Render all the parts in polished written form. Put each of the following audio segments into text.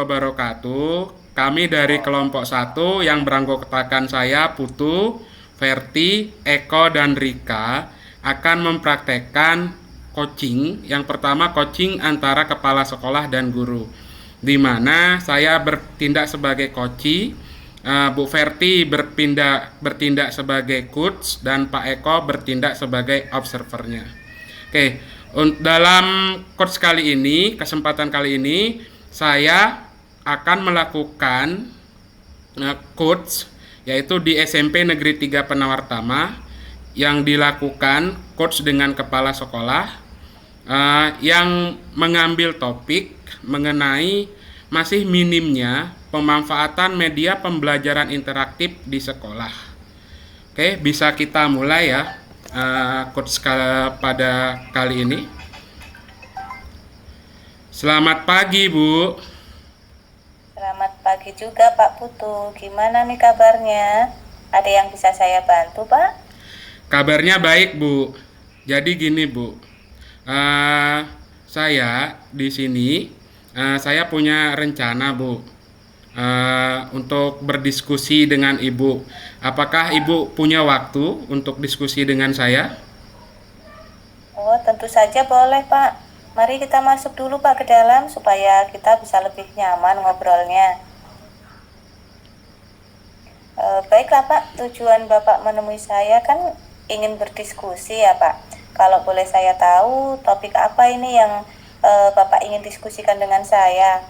wabarakatuh. Kami dari kelompok satu yang beranggotakan saya, Putu, Verti, Eko, dan Rika akan mempraktekkan coaching. Yang pertama coaching antara kepala sekolah dan guru, di mana saya bertindak sebagai coach, Bu Verti bertindak sebagai coach, dan Pak Eko bertindak sebagai observernya. Oke, dalam course kali ini, kesempatan kali ini, saya akan melakukan course yaitu di SMP Negeri 3 Penawartama, yang dilakukan course dengan kepala sekolah yang mengambil topik mengenai masih minimnya pemanfaatan media pembelajaran interaktif di sekolah. Oke, bisa kita mulai ya course pada kali ini. Selamat pagi, Bu. Selamat pagi juga Pak Putu. Gimana nih kabarnya? Ada yang bisa saya bantu, Pak? Kabarnya baik, Bu. Jadi gini, Bu. Saya di sini saya punya rencana, Bu, untuk berdiskusi dengan Ibu. Apakah Ibu punya waktu untuk diskusi dengan saya? Oh, tentu saja boleh, Pak. Mari kita masuk dulu, Pak, ke dalam supaya kita bisa lebih nyaman ngobrolnya. Baiklah, Pak. Tujuan Bapak menemui saya kan ingin berdiskusi ya, Pak. Kalau boleh saya tahu, topik apa ini yang Bapak ingin diskusikan dengan saya?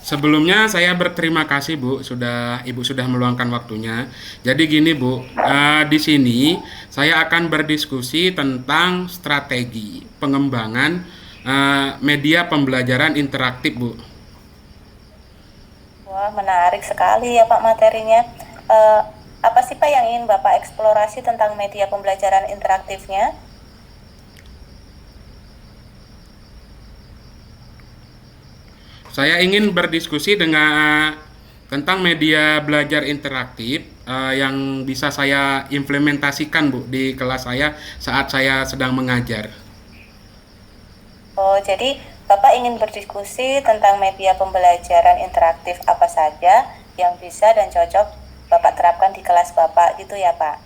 Sebelumnya saya berterima kasih, Bu, Ibu sudah meluangkan waktunya. Jadi gini, Bu, di sini saya akan berdiskusi tentang strategi pengembangan media pembelajaran interaktif, Bu. Wah, menarik sekali ya, Pak, materinya. Apa sih, Pak, yang ingin Bapak eksplorasi tentang media pembelajaran interaktifnya? Saya ingin berdiskusi tentang media belajar interaktif yang bisa saya implementasikan, Bu, di kelas saya saat saya sedang mengajar. Oh, jadi Bapak ingin berdiskusi tentang media pembelajaran interaktif apa saja yang bisa dan cocok Bapak terapkan di kelas Bapak gitu ya, Pak?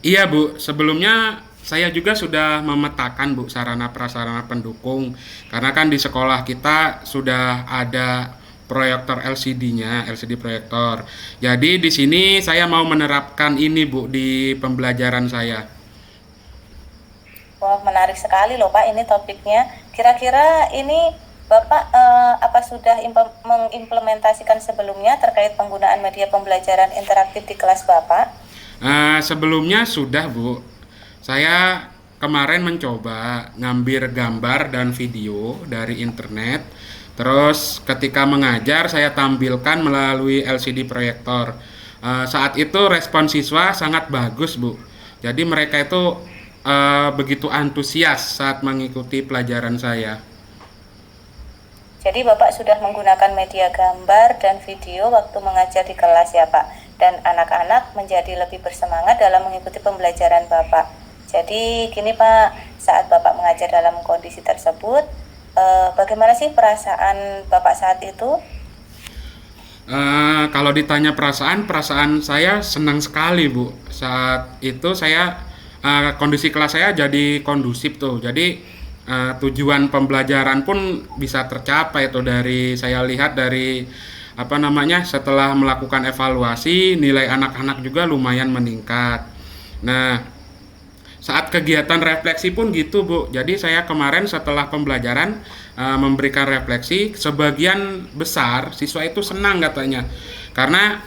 Iya, Bu. Sebelumnya saya juga sudah memetakan, Bu, sarana prasarana pendukung. Karena kan di sekolah kita sudah ada proyektor LCD-nya, LCD proyektor. Jadi di sini saya mau menerapkan ini, Bu, di pembelajaran saya. Wah, menarik sekali loh, Pak, ini topiknya. Kira-kira ini Bapak apa sudah mengimplementasikan sebelumnya terkait penggunaan media pembelajaran interaktif di kelas Bapak? Sebelumnya sudah, Bu. Saya kemarin mencoba ngambil gambar dan video dari internet. Terus ketika mengajar saya tampilkan melalui LCD proyektor. Saat itu respon siswa sangat bagus, Bu. Jadi mereka itu begitu antusias saat mengikuti pelajaran saya. Jadi Bapak sudah menggunakan media gambar dan video waktu mengajar di kelas ya, Pak. Dan anak-anak menjadi lebih bersemangat dalam mengikuti pembelajaran Bapak. Jadi gini, Pak, saat Bapak mengajar dalam kondisi tersebut, bagaimana sih perasaan Bapak saat itu? Kalau ditanya perasaan saya senang sekali, Bu. Saat itu saya kondisi kelas saya jadi kondusif tuh. Jadi tujuan pembelajaran pun bisa tercapai tuh. Dari saya lihat dari setelah melakukan evaluasi, nilai anak-anak juga lumayan meningkat. Nah, saat kegiatan refleksi pun gitu, Bu. Jadi saya kemarin setelah pembelajaran memberikan refleksi, sebagian besar siswa itu senang katanya. Karena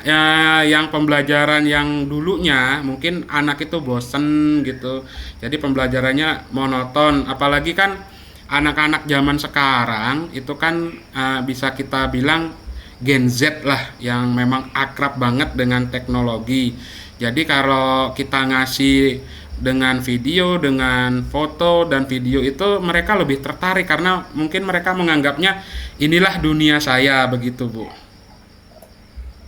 yang pembelajaran yang dulunya mungkin anak itu bosen gitu. Jadi pembelajarannya monoton. Apalagi kan anak-anak zaman sekarang itu kan bisa kita bilang Gen Z lah, yang memang akrab banget dengan teknologi. Jadi kalau kita ngasih dengan video, dengan foto dan video itu, mereka lebih tertarik karena mungkin mereka menganggapnya inilah dunia saya, begitu, Bu.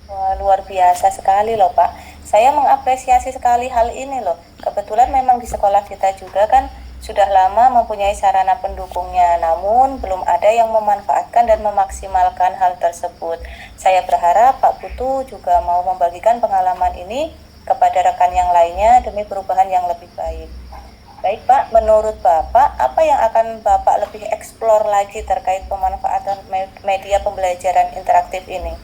Wah, luar biasa sekali loh, Pak. Saya mengapresiasi sekali hal ini loh. Kebetulan memang di sekolah kita juga kan sudah lama mempunyai sarana pendukungnya, namun belum ada yang memanfaatkan dan memaksimalkan hal tersebut. Saya berharap Pak Putu juga mau membagikan pengalaman ini kepada rekan yang lainnya demi perubahan yang lebih baik. Baik Pak, menurut Bapak, apa yang akan Bapak lebih eksplor lagi terkait pemanfaatan media pembelajaran interaktif ini?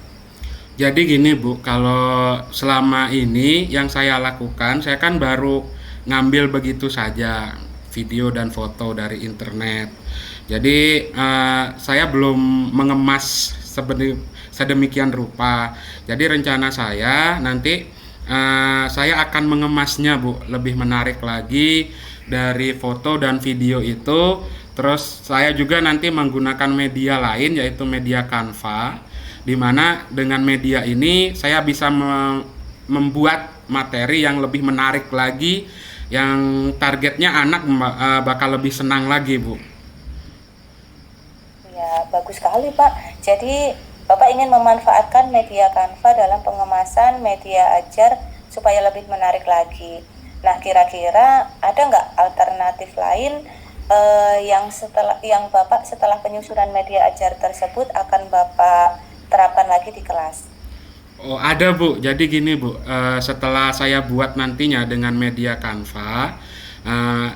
Jadi gini Bu, kalau selama ini yang saya lakukan, saya kan baru ngambil begitu saja video dan foto dari internet. Jadi saya belum mengemas sedemikian rupa. Jadi rencana saya nanti saya akan mengemasnya Bu, lebih menarik lagi dari foto dan video itu. Terus saya juga nanti menggunakan media lain yaitu media Canva, di mana dengan media ini saya bisa membuat materi yang lebih menarik lagi, yang targetnya anak bakal lebih senang lagi Bu. Ya, bagus sekali Pak. Jadi Bapak ingin memanfaatkan media Canva dalam pengemasan media ajar supaya lebih menarik lagi. Nah, kira-kira ada nggak alternatif lain yang Bapak setelah penyusunan media ajar tersebut akan Bapak terapkan lagi di kelas? Oh ada Bu, jadi gini Bu, setelah saya buat nantinya dengan media Canva,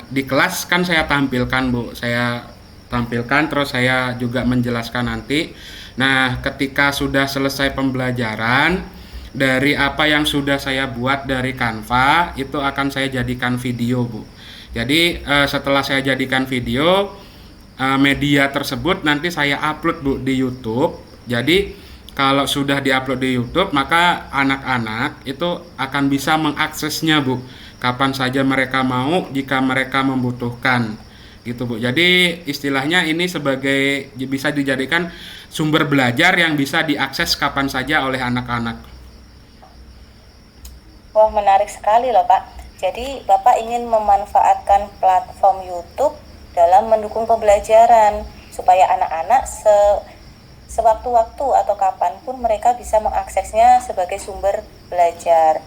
di kelas kan saya tampilkan Bu, saya tampilkan terus saya juga menjelaskan nanti. Nah ketika sudah selesai pembelajaran, dari apa yang sudah saya buat dari Canva, itu akan saya jadikan video Bu. Jadi setelah saya jadikan video, media tersebut nanti saya upload Bu di YouTube. Jadi kalau sudah diupload di YouTube, maka anak-anak itu akan bisa mengaksesnya Bu, kapan saja mereka mau, jika mereka membutuhkan, gitu Bu. Jadi istilahnya ini sebagai bisa dijadikan sumber belajar yang bisa diakses kapan saja oleh anak-anak. Wah, menarik sekali loh Pak. Jadi Bapak ingin memanfaatkan platform YouTube dalam mendukung pembelajaran supaya anak-anak sewaktu-waktu atau kapanpun mereka bisa mengaksesnya sebagai sumber belajar.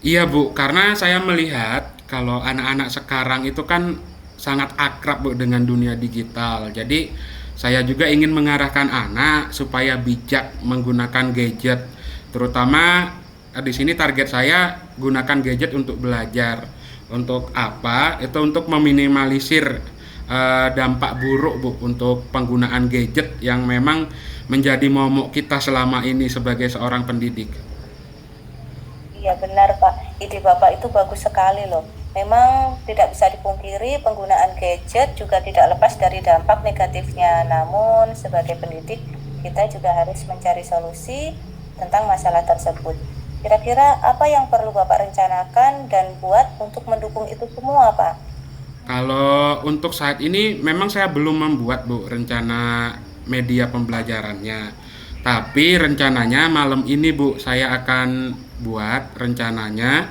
Iya Bu, karena saya melihat kalau anak-anak sekarang itu kan sangat akrab Bu dengan dunia digital. Jadi saya juga ingin mengarahkan anak supaya bijak menggunakan gadget, terutama di sini target saya gunakan gadget untuk belajar. Untuk apa? Itu untuk meminimalisir dampak buruk Bu untuk penggunaan gadget yang memang menjadi momok kita selama ini sebagai seorang pendidik. Iya benar Pak, ide Bapak itu bagus sekali loh. Memang tidak bisa dipungkiri penggunaan gadget juga tidak lepas dari dampak negatifnya. Namun sebagai pendidik kita juga harus mencari solusi tentang masalah tersebut. Kira-kira apa yang perlu Bapak rencanakan dan buat untuk mendukung itu semua Pak? Kalau untuk saat ini memang saya belum membuat Bu rencana media pembelajarannya. Tapi rencananya malam ini Bu saya akan buat rencananya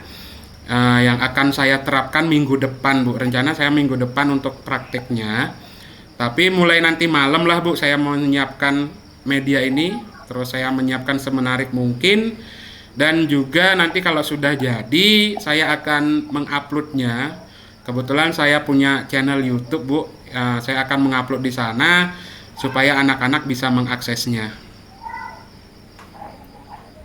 yang akan saya terapkan minggu depan Bu. Rencana saya minggu depan untuk praktiknya. Tapi mulai nanti malam lah Bu saya mau menyiapkan media ini, terus saya menyiapkan semenarik mungkin. Dan juga nanti kalau sudah jadi saya akan menguploadnya. Kebetulan saya punya channel YouTube Bu, saya akan mengupload di sana supaya anak-anak bisa mengaksesnya.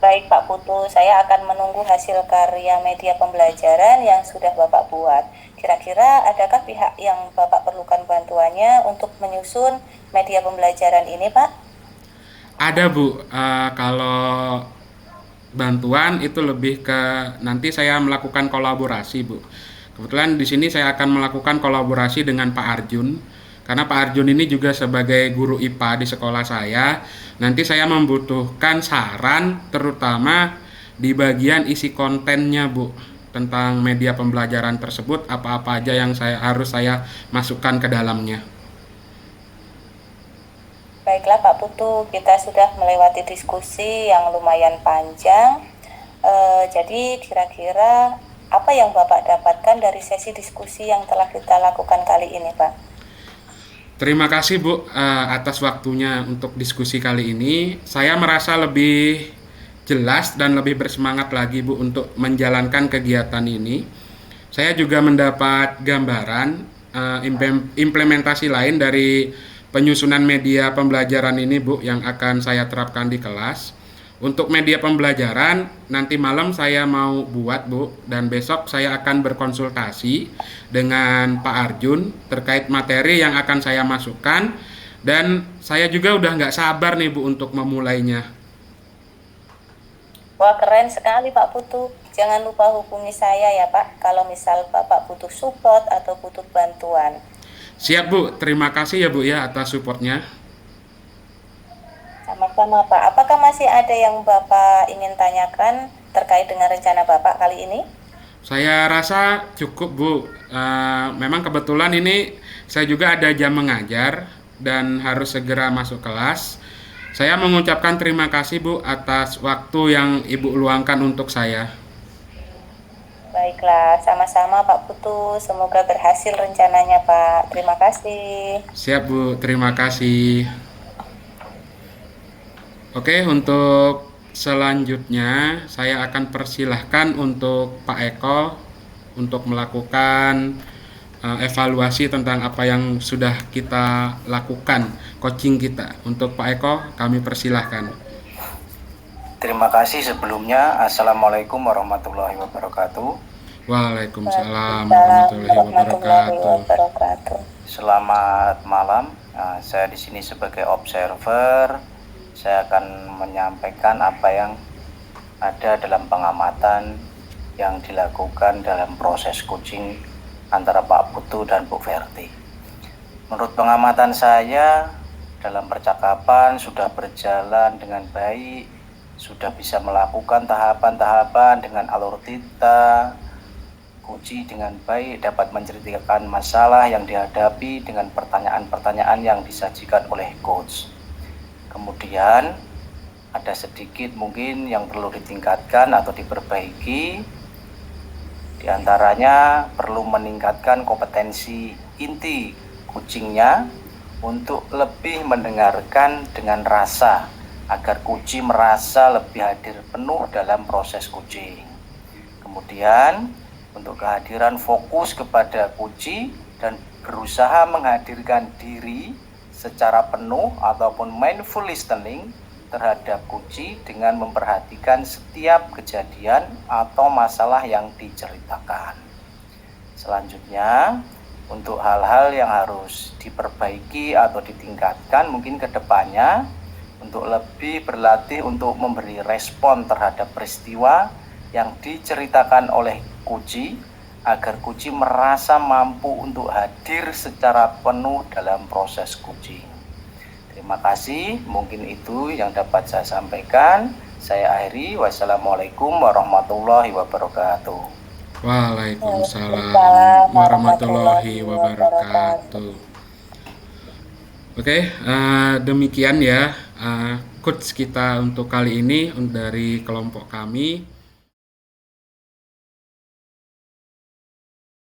Baik Pak Putu, saya akan menunggu hasil karya media pembelajaran yang sudah Bapak buat. Kira-kira adakah pihak yang Bapak perlukan bantuannya untuk menyusun media pembelajaran ini Pak? Ada Bu, kalau bantuan itu lebih ke nanti saya melakukan kolaborasi Bu. Kebetulan di sini saya akan melakukan kolaborasi dengan Pak Arjun, karena Pak Arjun ini juga sebagai guru IPA di sekolah saya. Nanti saya membutuhkan saran terutama di bagian isi kontennya Bu, tentang media pembelajaran tersebut, apa-apa aja yang harus saya masukkan ke dalamnya. Baiklah Pak Putu, kita sudah melewati diskusi yang lumayan panjang. Jadi kira-kira apa yang Bapak dapatkan dari sesi diskusi yang telah kita lakukan kali ini Pak? Terima kasih Bu atas waktunya untuk diskusi kali ini. Saya merasa lebih jelas dan lebih bersemangat lagi Bu untuk menjalankan kegiatan ini. saya juga mendapat gambaran implementasi lain dari penyusunan media pembelajaran ini, Bu, yang akan saya terapkan di kelas. Untuk media pembelajaran, nanti malam saya mau buat, Bu, dan besok saya akan berkonsultasi dengan Pak Arjun terkait materi yang akan saya masukkan, dan saya juga udah nggak sabar nih, Bu, untuk memulainya. Wah, keren sekali Pak Putu. Jangan lupa hubungi saya ya Pak, kalau misal Bapak butuh support atau butuh bantuan. Siap, Bu. Terima kasih ya, Bu, ya, atas supportnya. Sama-sama Pak. Apakah masih ada yang Bapak ingin tanyakan terkait dengan rencana Bapak kali ini? Saya rasa cukup, Bu. Memang kebetulan ini saya juga ada jam mengajar dan harus segera masuk kelas. Saya mengucapkan terima kasih, Bu, atas waktu yang Ibu luangkan untuk saya. Baiklah, sama-sama Pak Putu. Semoga berhasil rencananya Pak. Terima kasih. Siap, Bu. Terima kasih. Oke, untuk selanjutnya saya akan persilahkan untuk Pak Eko untuk melakukan evaluasi tentang apa yang sudah kita lakukan, coaching kita. Untuk Pak Eko, kami persilahkan. Terima kasih sebelumnya. Assalamualaikum warahmatullahi wabarakatuh. Waalaikumsalam warahmatullahi wabarakatuh. Selamat malam. Saya di sini sebagai observer. Saya akan menyampaikan apa yang ada dalam pengamatan yang dilakukan dalam proses coaching antara Pak Putu dan Bu Verti. Menurut pengamatan saya, dalam percakapan sudah berjalan dengan baik, sudah bisa melakukan tahapan-tahapan dengan alur tita, coaching dengan baik, dapat menceritakan masalah yang dihadapi dengan pertanyaan-pertanyaan yang disajikan oleh coach. Kemudian ada sedikit mungkin yang perlu ditingkatkan atau diperbaiki. Di antaranya perlu meningkatkan kompetensi inti coachingnya untuk lebih mendengarkan dengan rasa agar coaching merasa lebih hadir penuh dalam proses coaching. Kemudian untuk kehadiran fokus kepada coaching dan berusaha menghadirkan diri secara penuh ataupun mindful listening terhadap coaching dengan memperhatikan setiap kejadian atau masalah yang diceritakan. Selanjutnya, untuk hal-hal yang harus diperbaiki atau ditingkatkan mungkin ke depannya untuk lebih berlatih untuk memberi respon terhadap peristiwa yang diceritakan oleh coaching agar coaching merasa mampu untuk hadir secara penuh dalam proses coaching. Terima kasih, mungkin itu yang dapat saya sampaikan. Saya akhiri, wassalamualaikum warahmatullahi wabarakatuh. Waalaikumsalam warahmatullahi wabarakatuh. Oke, demikian ya coach kita untuk kali ini dari kelompok kami.